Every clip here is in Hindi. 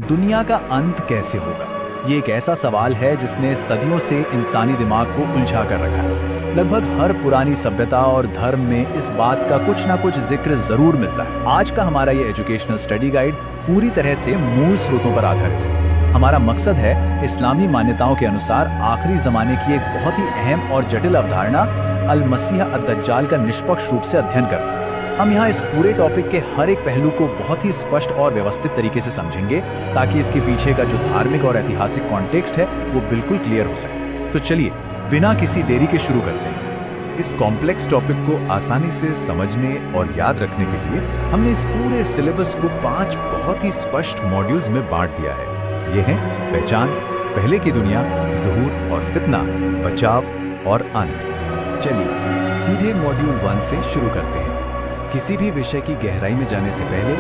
दुनिया का अंत कैसे होगा? ये एक ऐसा सवाल है जिसने सदियों से इंसानी दिमाग को उलझा कर रखा है। लगभग हर पुरानी सभ्यता और धर्म में इस बात का कुछ ना कुछ जिक्र जरूर मिलता है। आज का हमारा ये एजुकेशनल स्टडी गाइड पूरी तरह से मूल स्रोतों पर आधारित है। हमारा मकसद है इस्लामी मान्यताओं के अनुसार आखिरी जमाने की एक बहुत ही अहम और जटिल अवधारणा अल मसीह अद-दज्जाल का निष्पक्ष रूप से अध्ययन करना। हम यहाँ इस पूरे टॉपिक के हर एक पहलू को बहुत ही स्पष्ट और व्यवस्थित तरीके से समझेंगे ताकि इसके पीछे का जो धार्मिक और ऐतिहासिक कॉन्टेक्स्ट है वो बिल्कुल क्लियर हो सके। तो चलिए बिना किसी देरी के शुरू करते हैं। इस कॉम्प्लेक्स टॉपिक को आसानी से समझने और याद रखने के लिए हमने इस पूरे सिलेबस को 5 बहुत ही स्पष्ट मॉड्यूल्स में बांट दिया है। ये हैं पहचान, पहले की दुनिया, ज़ुहूर और फितना, बचाव और अंत। चलिए सीधे मॉड्यूल 1 से शुरू करते हैं। किसी भी विषय की गहराई में जाने से पहले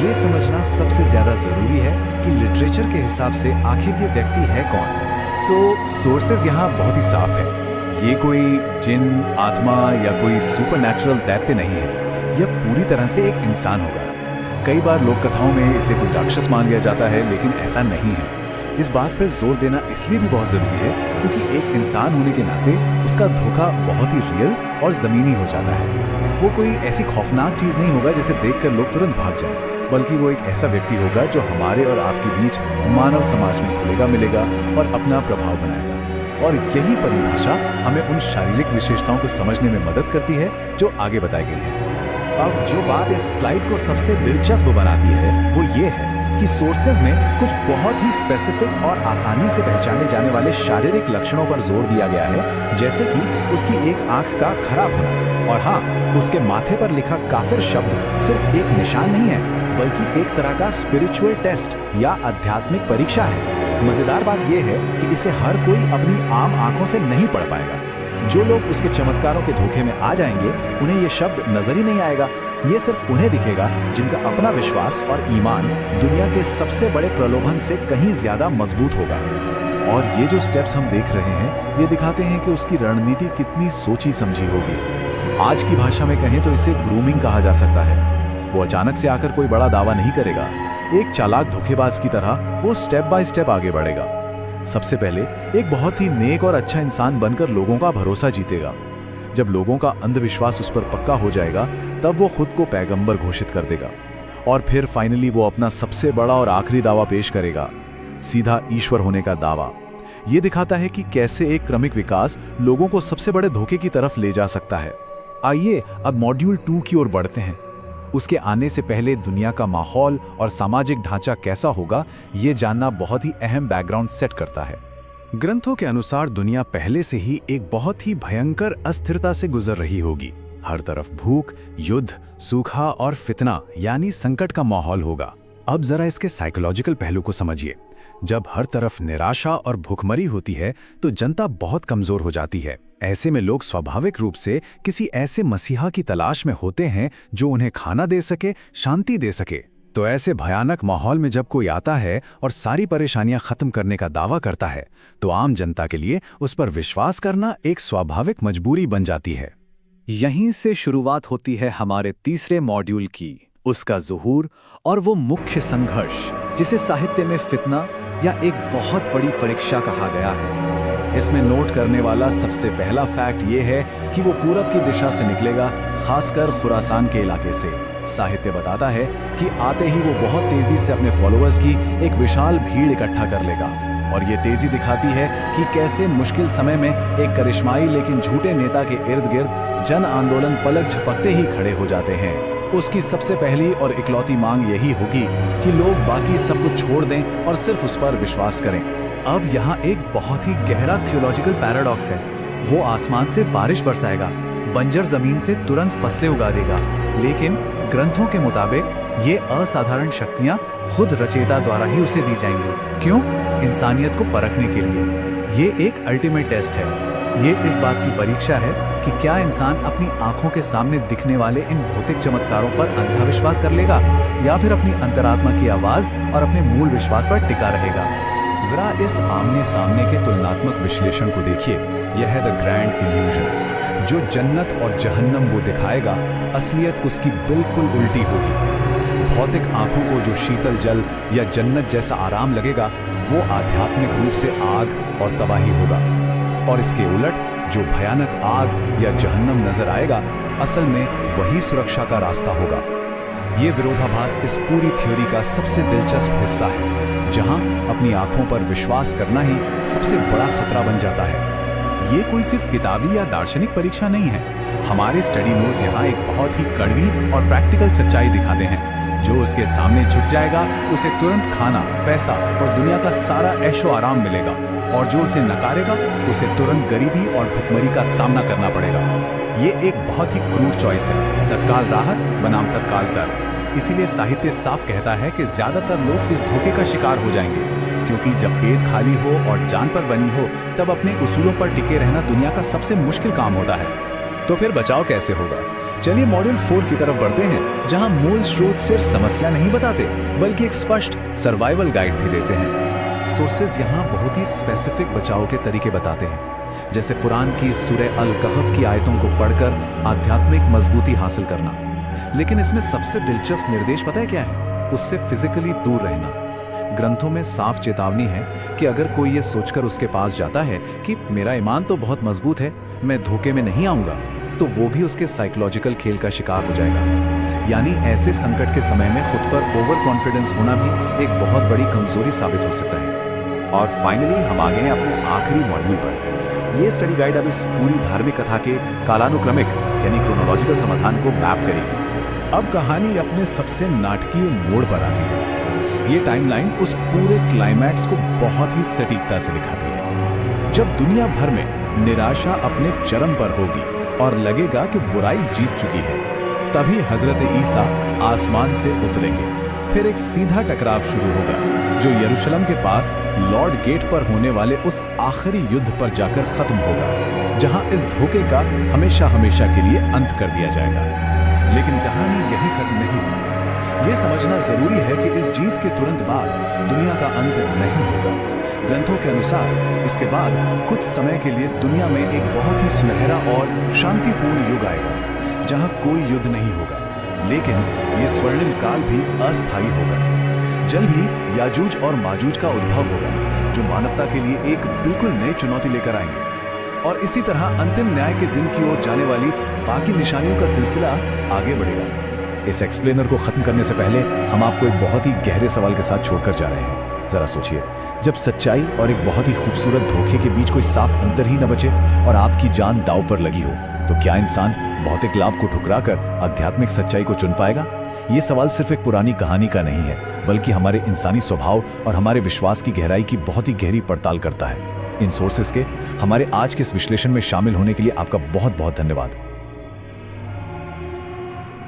ये समझना सबसे ज्यादा जरूरी है कि लिटरेचर के हिसाब से आखिर ये व्यक्ति है कौन। तो सोर्सेज यहाँ बहुत ही साफ है। ये कोई जिन, आत्मा या कोई सुपरनैचुरल दैत्य नहीं है। यह पूरी तरह से एक इंसान होगा। कई बार लोक कथाओं में इसे कोई राक्षस मान लिया जाता है, लेकिन ऐसा नहीं है। इस बात पर जोर देना इसलिए भी बहुत जरूरी है क्योंकि एक इंसान होने के नाते उसका धोखा बहुत ही रियल और जमीनी हो जाता है। वो कोई ऐसी खौफनाक चीज नहीं होगा जिसे देखकर लोग तुरंत भाग जाएं, बल्कि वो एक ऐसा व्यक्ति होगा जो हमारे और आपके बीच मानव समाज में घुलेगा मिलेगा और अपना प्रभाव बनाएगा। और यही परिभाषा हमें उन शारीरिक विशेषताओं को समझने में मदद करती है जो आगे बताई गई है। अब जो बात इस स्लाइड को सबसे दिलचस्प बनाती है वो ये है कि सोर्सेज में कुछ बहुत ही स्पेसिफिक और आसानी से पहचाने जाने वाले शारीरिक लक्षणों पर जोर दिया गया है, जैसे कि उसकी एक आंख का खराब होना। और हाँ, उसके माथे पर लिखा काफिर शब्द सिर्फ एक निशान नहीं है, बल्कि एक तरह का स्पिरिचुअल टेस्ट या आध्यात्मिक परीक्षा है। मजेदार बात यह है कि इसे हर कोई अपनी आम आंखों से नहीं पढ़ पाएगा। जो लोग उसके चमत्कारों के धोखे में आ जाएंगे, उन्हें यह शब्द नजर ही नहीं आएगा। ये सिर्फ उन्हें दिखेगा जिनका अपना विश्वास और ईमान दुनिया के सबसे बड़े प्रलोभन से कहीं ज्यादा मजबूत होगा। और ये जो स्टेप्स हम देख रहे हैं, ये दिखाते हैं कि उसकी रणनीति कितनी सोची समझी होगी। आज की भाषा में कहें तो इसे ग्रूमिंग कहा जा सकता है। वो अचानक से आकर कोई बड़ा दावा नहीं करेगा। एक चालाक धोखेबाज की तरह वो स्टेप बाय स्टेप आगे बढ़ेगा। सबसे पहले एक बहुत ही नेक और अच्छा इंसान बनकर लोगों का भरोसा जीतेगा। जब लोगों का अंधविश्वास उस पर पक्का हो जाएगा, तब वो खुद को पैगंबर घोषित कर देगा। और फिर फाइनली वो अपना सबसे बड़ा और आखिरी दावा पेश करेगा, सीधा ईश्वर होने का दावा। ये दिखाता है कि कैसे एक क्रमिक विकास लोगों को सबसे बड़े धोखे की तरफ ले जा सकता है। आइए अब मॉड्यूल 2 की ओर बढ़ते हैं। उसके आने से पहले दुनिया का माहौल और सामाजिक ढांचा कैसा होगा, ये जानना बहुत ही अहम बैकग्राउंड सेट करता है। ग्रंथों के अनुसार दुनिया पहले से ही एक बहुत ही भयंकर अस्थिरता से गुजर रही होगी। हर तरफ भूख, युद्ध, सूखा और फितना यानी संकट का माहौल होगा। अब जरा इसके साइकोलॉजिकल पहलू को समझिए। जब हर तरफ निराशा और भूखमरी होती है तो जनता बहुत कमजोर हो जाती है। ऐसे में लोग स्वाभाविक रूप से किसी ऐसे मसीहा की तलाश में होते हैं जो उन्हें खाना दे सके, शांति दे सके। तो ऐसे भयानक माहौल में जब कोई आता है और सारी परेशानियां खत्म करने का दावा करता है, तो आम जनता के लिए उस पर विश्वास करना एक स्वाभाविक मजबूरी बन जाती है। यहीं से शुरुआत होती है हमारे तीसरे मॉड्यूल की, उसका ज़ुहूर और वो मुख्य संघर्ष जिसे साहित्य में फितना या एक बहुत बड़ी परीक्षा कहा गया है। इसमें नोट करने वाला सबसे पहला फैक्ट ये है कि वो पूरब की दिशा से निकलेगा, खासकर खुरासान के इलाके से। साहित्य बताता है कि आते ही वो बहुत तेजी से अपने फॉलोअर्स की एक विशाल भीड़ इकट्ठा कर लेगा। और ये तेजी दिखाती है कि कैसे मुश्किल समय में एक करिश्माई लेकिन झूठे नेता के इर्द गिर्द जन आंदोलन पलक झपकते ही खड़े हो जाते हैं। उसकी सबसे पहली और इकलौती मांग यही होगी कि लोग बाकी सब कुछ छोड़ दें और सिर्फ उस पर विश्वास करें। अब यहाँ एक बहुत ही गहरा थियोलॉजिकल पैराडॉक्स है। वो आसमान से बारिश बरसाएगा, बंजर जमीन से तुरंत फसलें उगा देगा, लेकिन ग्रंथों के मुताबिक ये असाधारण शक्तियां खुद रचयिता द्वारा ही उसे दी जाएंगी। क्यों? इंसानियत को परखने के लिए। ये एक अल्टीमेट टेस्ट है। ये इस बात की परीक्षा है कि क्या इंसान अपनी आंखों के सामने दिखने वाले इन भौतिक चमत्कारों पर अंधा विश्वास कर लेगा या फिर अपनी अंतरात्मा की आवाज और अपने मूल विश्वास पर टिका रहेगा। जरा इस आमने सामने के तुलनात्मक विश्लेषण को देखिए। यह है द ग्रैंड इल्यूजन। जो जन्नत और जहन्नम वो दिखाएगा, असलियत उसकी बिल्कुल उल्टी होगी। भौतिक आंखों को जो शीतल जल या जन्नत जैसा आराम लगेगा, वो आध्यात्मिक रूप से आग और तबाही होगा। और इसके उलट जो भयानक आग या जहन्नम नजर आएगा, असल में वही सुरक्षा का रास्ता होगा। ये विरोधाभास इस पूरी थ्योरी का सबसे दिलचस्प हिस्सा है, जहां अपनी आंखों पर विश्वास करना ही सबसे बड़ा खतरा बन जाता है। ये कोई सिर्फ किताबी या दार्शनिक परीक्षा नहीं है। हमारे स्टडी नोट्स यहाँ एक बहुत ही कड़वी और प्रैक्टिकल सच्चाई दिखाते हैं। जो उसके सामने झुक जाएगा, उसे तुरंत खाना, पैसा और दुनिया का सारा ऐशो आराम मिलेगा, और जो उसे नकारेगा, उसे तुरंत गरीबी और भुखमरी का सामना करना पड़ेगा। ये एक बहुत ही क्रूर चॉइस है, तत्काल राहत बनाम तत्काल दर्द। इसीलिए साहित्य साफ कहता है कि ज्यादातर लोग इस धोखे का शिकार हो जाएंगे, क्योंकि जब पेट खाली हो और जान पर बनी हो, तब अपने उसूलों पर टिके रहना दुनिया का सबसे मुश्किल काम होता है। तो फिर बचाव कैसे होगा? चलिए मॉड्यूल 4 की तरफ बढ़ते हैं, जहां मूल स्रोत सिर्फ समस्या नहीं बताते, बल्कि एक स्पष्ट सर्वाइवल गाइड भी देते हैं। सोर्सेज यहाँ बहुत ही स्पेसिफिक बचाव के तरीके बताते हैं, जैसे कुरान की सूरह अल कहफ की आयतों को पढ़कर आध्यात्मिक मजबूती हासिल करना। लेकिन इसमें सबसे दिलचस्प निर्देश पता है क्या है? उससे फिजिकली दूर रहना। ग्रंथों में साफ चेतावनी है कि अगर कोई ये सोचकर उसके पास जाता है कि मेरा ईमान तो बहुत मजबूत है, मैं धोखे में नहीं आऊंगा, तो वो भी उसके साइकोलॉजिकल खेल का शिकार हो जाएगा। यानी ऐसे संकट के समय में खुद पर ओवर कॉन्फिडेंस होना भी एक बहुत बड़ी कमजोरी साबित हो सकता है। और फाइनली हम आ गए हैं अपने आखिरी मॉड्यूल पर। ये स्टडी गाइड अब इस पूरी धार्मिक कथा के कालानुक्रमिक यानी क्रोनोलॉजिकल समाधान को मैप करेगी। अब कहानी अपने सबसे नाटकीय मोड़ पर आती है। ये टाइमलाइन उस पूरे क्लाइमैक्स को बहुत ही सटीकता से दिखाती है। जब दुनिया भर में निराशा अपने चरम पर होगी और लगेगा कि बुराई जीत चुकी है, तभी हजरत ईसा आसमान से उतरेंगे। फिर एक सीधा टकराव शुरू होगा, जो यरूशलेम के पास लॉर्ड गेट पर होने वाले उस आखिरी युद्ध पर जाकर खत्म होगा, जहां इस धोखे का हमेशा हमेशा के लिए अंत कर दिया जाएगा। लेकिन कहानी यही खत्म नहीं होती। ये समझना जरूरी है कि इस जीत के तुरंत बाद दुनिया का अंत नहीं होगा। ग्रंथों के अनुसार इसके बाद कुछ समय के लिए दुनिया में एक बहुत ही सुनहरा और शांतिपूर्ण युग आएगा, जहां कोई युद्ध नहीं होगा। लेकिन ये स्वर्णिम काल भी अस्थायी होगा। जल्द ही याजूज और माजूज का उद्भव होगा, जो मानवता के लिए एक बिल्कुल नई चुनौती लेकर आएंगे। और इसी तरह अंतिम न्याय के दिन की ओर जाने वाली बाकी निशानियों का सिलसिला आगे बढ़ेगा। इस एक्सप्लेनर को खत्म करने से पहले हम आपको एक बहुत ही गहरे सवाल के साथ छोड़कर जा रहे हैं। जरा सोचिए, जब सच्चाई और एक बहुत ही खूबसूरत धोखे के बीच कोई साफ अंतर ही न बचे और आपकी जान दांव पर लगी हो, तो क्या इंसान भौतिक लाभ को ठुकराकर आध्यात्मिक सच्चाई को चुन पाएगा? ये सवाल सिर्फ एक पुरानी कहानी का नहीं है, बल्कि हमारे इंसानी स्वभाव और हमारे विश्वास की गहराई की बहुत ही गहरी पड़ताल करता है। इन सोर्सेस के हमारे आज के इस विश्लेषण में शामिल होने के लिए आपका बहुत बहुत धन्यवाद।